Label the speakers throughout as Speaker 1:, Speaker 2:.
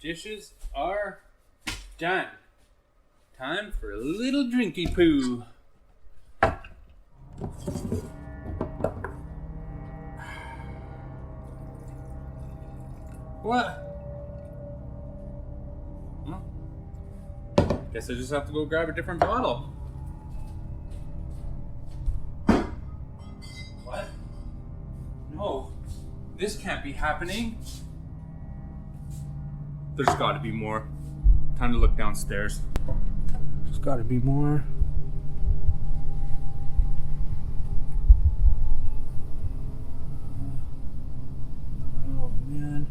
Speaker 1: Dishes are done. Time for a little drinky poo. What? Guess I just have to go grab a different bottle. What? No, this can't be happening. There's gotta be more. Time to look downstairs. There's gotta be more. Oh man.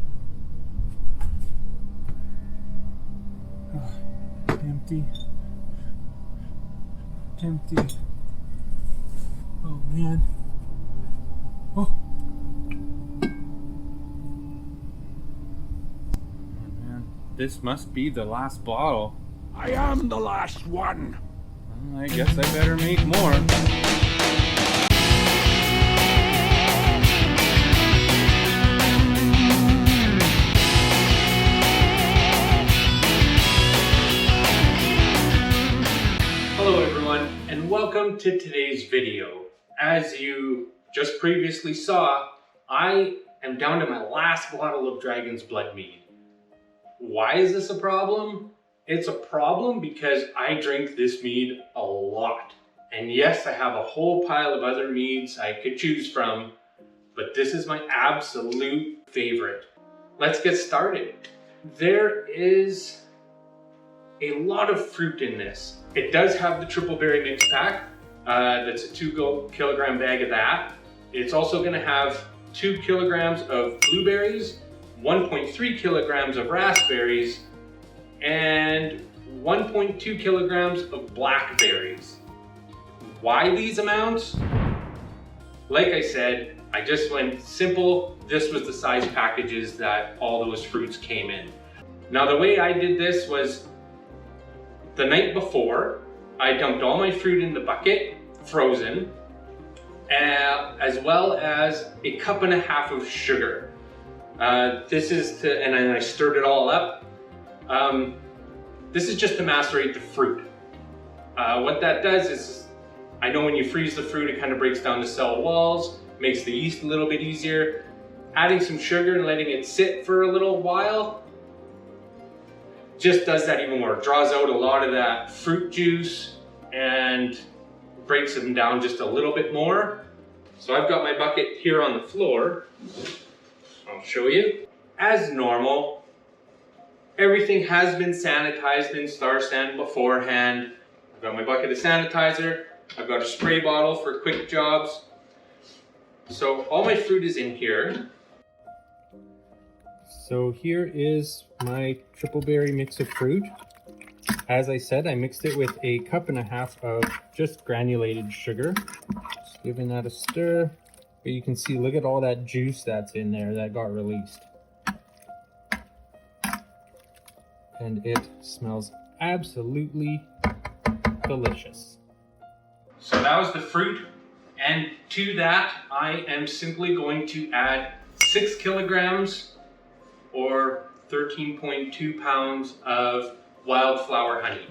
Speaker 1: Empty. Empty. Oh man. Oh. This must be the last bottle.
Speaker 2: I am the last one.
Speaker 1: Well, I guess I better make more. Hello everyone, and welcome to today's video. As you just previously saw, I am down to my last bottle of Dragons Blood Mead. Why is this a problem? It's a problem because I drink this mead a lot. And yes, I have a whole pile of other meads I could choose from, but this is my absolute favorite. Let's get started. There is a lot of fruit in this. It does have the triple berry mix pack. That's a 2 kilogram bag of that. It's also gonna have 2 kilograms of blueberries, 1.3 kilograms of raspberries, and 1.2 kilograms of blackberries. Why these amounts? Like I said, I just went simple. This was the size packages that all those fruits came in. Now the way I did this was the night before, I dumped all my fruit in the bucket, frozen, as well as a cup and a half of sugar. This is to, and I stirred it all up. This is just to macerate the fruit. What that does is, I know when you freeze the fruit, it kind of breaks down the cell walls, makes the yeast a little bit easier. Adding some sugar and letting it sit for a little while just does that even more. It draws out a lot of that fruit juice and breaks them down just a little bit more. So I've got my bucket here on the floor. I'll show you. As normal, everything has been sanitized in Star San beforehand. I've got my bucket of sanitizer. I've got a spray bottle for quick jobs. So all my fruit is in here. So here is my triple berry mix of fruit. As I said, I mixed it with a cup and a half of just granulated sugar. Just giving that a stir. But you can see, look at all that juice that's in there that got released. And it smells absolutely delicious. So that was the fruit. And to that, I am simply going to add 6 kilograms or 13.2 pounds of wildflower honey.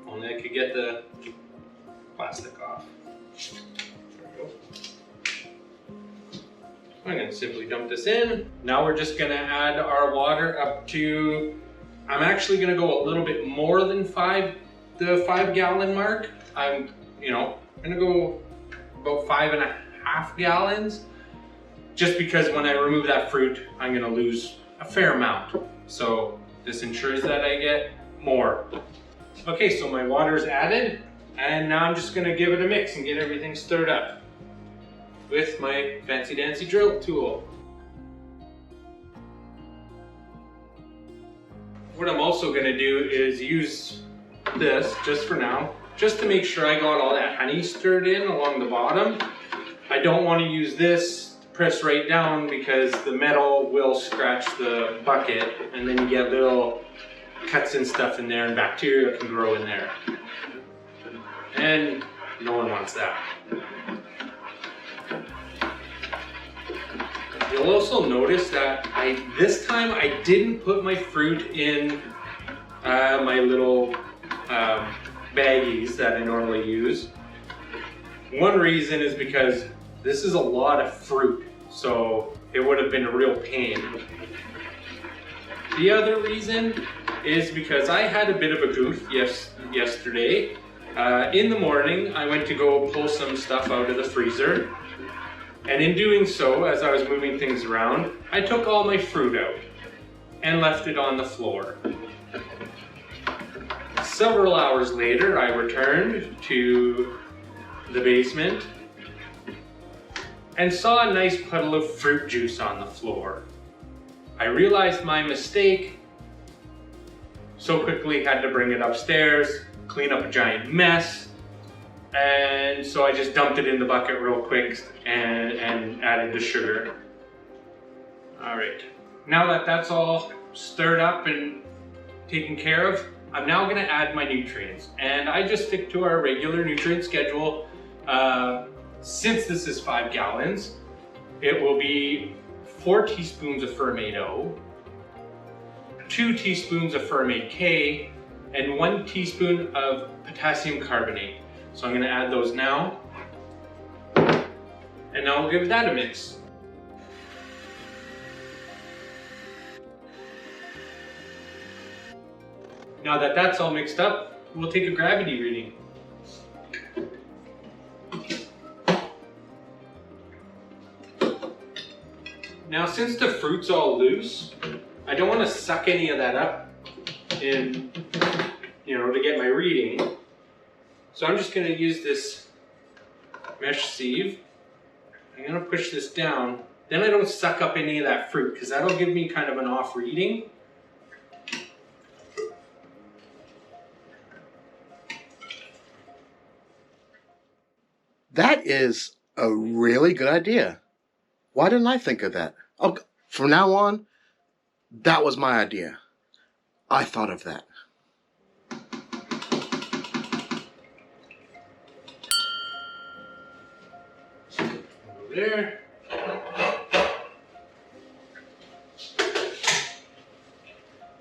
Speaker 1: Only I could get the plastic off. There we go. I'm going to simply dump this in. Now we're just going to add our water up to, I'm actually going to go a little bit more than the 5 gallon mark. I'm going to go about 5.5 gallons, just because when I remove that fruit, I'm going to lose a fair amount. So this ensures that I get more. Okay, so my water is added. And now I'm just gonna give it a mix and get everything stirred up with my fancy dancy drill tool. What I'm also gonna do is use this just for now, just to make sure I got all that honey stirred in along the bottom. I don't want to use this to press right down because the metal will scratch the bucket and then you get little cuts and stuff in there and bacteria can grow in there. And no one wants that. You'll also notice that this time I didn't put my fruit in my little baggies that I normally use. One reason is because this is a lot of fruit, so it would have been a real pain. The other reason is because I had a bit of a goof yesterday. In the morning, I went to go pull some stuff out of the freezer. And in doing so, as I was moving things around, I took all my fruit out and left it on the floor. Several hours later, I returned to the basement and saw a nice puddle of fruit juice on the floor. I realized my mistake, so quickly had to bring it upstairs, clean up a giant mess, and so I just dumped it in the bucket real quick and added the sugar. All right, now that that's all stirred up and taken care of, I'm now gonna add my nutrients. And I just stick to our regular nutrient schedule. Since this is 5 gallons, it will be 4 teaspoons of fermented O, 2 teaspoons of fermented K, and 1 teaspoon of potassium carbonate. So I'm going to add those now, and now we'll give that a mix. Now that that's all mixed up, we'll take a gravity reading. Now since the fruit's all loose, I don't want to suck any of that up in, to get my reading. So I'm just going to use this mesh sieve. I'm going to push this down. Then I don't suck up any of that fruit because that'll give me kind of an off reading.
Speaker 3: That is a really good idea. Why didn't I think of that? Oh, from now on, that was my idea. I thought of that.
Speaker 1: Over there.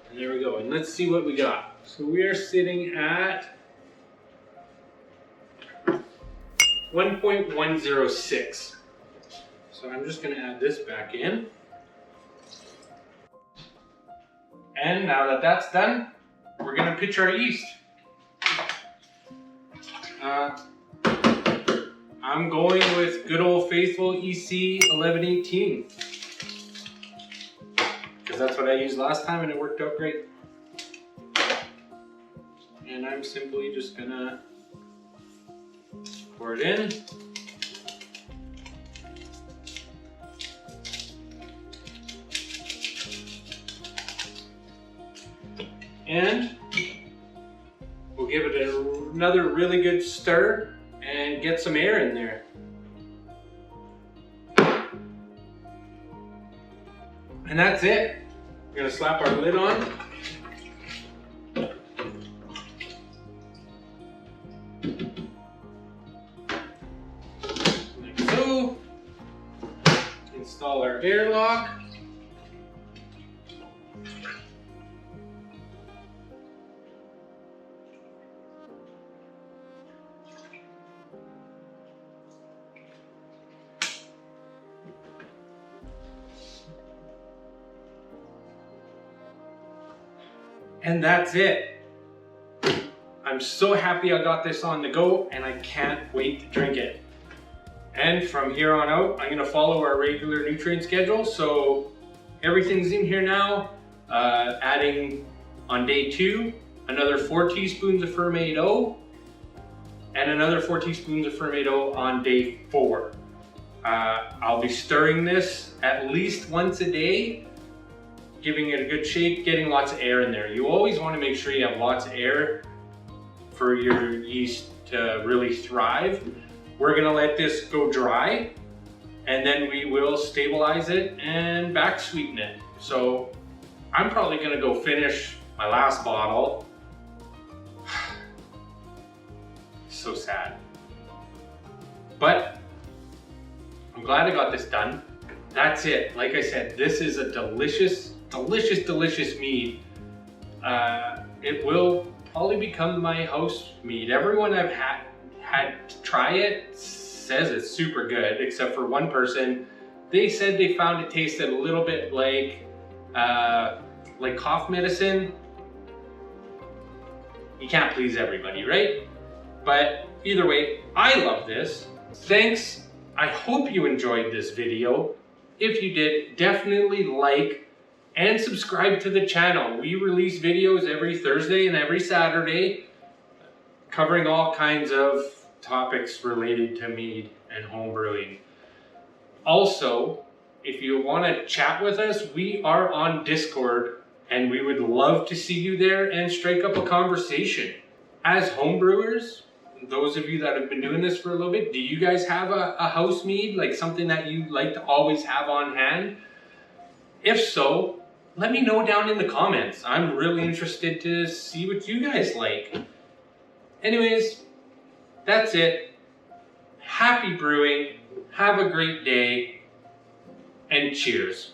Speaker 1: And there we go. And let's see what we got. So we are sitting at 1.106. So I'm just going to add this back in. And now that that's done, we're going to pitch our yeast. I'm going with good old faithful EC 1118. Because that's what I used last time and it worked out great. And I'm simply just going to pour it in. And we'll give it another really good stir and get some air in there. And that's it. We're gonna slap our lid on. Like so. Install our airlock. And that's it. I'm so happy I got this on the go and I can't wait to drink it. And from here on out, I'm gonna follow our regular nutrient schedule. So everything's in here now. Adding on day 2, another 4 teaspoons of fermented O and another 4 teaspoons of fermented O on day 4. I'll be stirring this at least once a day, giving it a good shake, getting lots of air in there. You always want to make sure you have lots of air for your yeast to really thrive. We're gonna let this go dry and then we will stabilize it and back sweeten it. So I'm probably gonna go finish my last bottle. So sad. But I'm glad I got this done. that's it. Like I said, this is a delicious, delicious, delicious mead. It will probably become my house mead. Everyone I've had to try it says it's super good, except for one person. They said they found it tasted a little bit like cough medicine. You can't please everybody, right? But either way, I love this. Thanks. I hope you enjoyed this video. If you did, definitely like and subscribe to the channel. We release videos every Thursday and every Saturday covering all kinds of topics related to mead and home brewing. Also, if you want to chat with us, we are on Discord and we would love to see you there and strike up a conversation. As homebrewers, those of you that have been doing this for a little bit, do you guys have a house mead, like something that you like to always have on hand? If so, let me know down in the comments. I'm really interested to see what you guys like. Anyways, that's it. Happy brewing, have a great day, and cheers.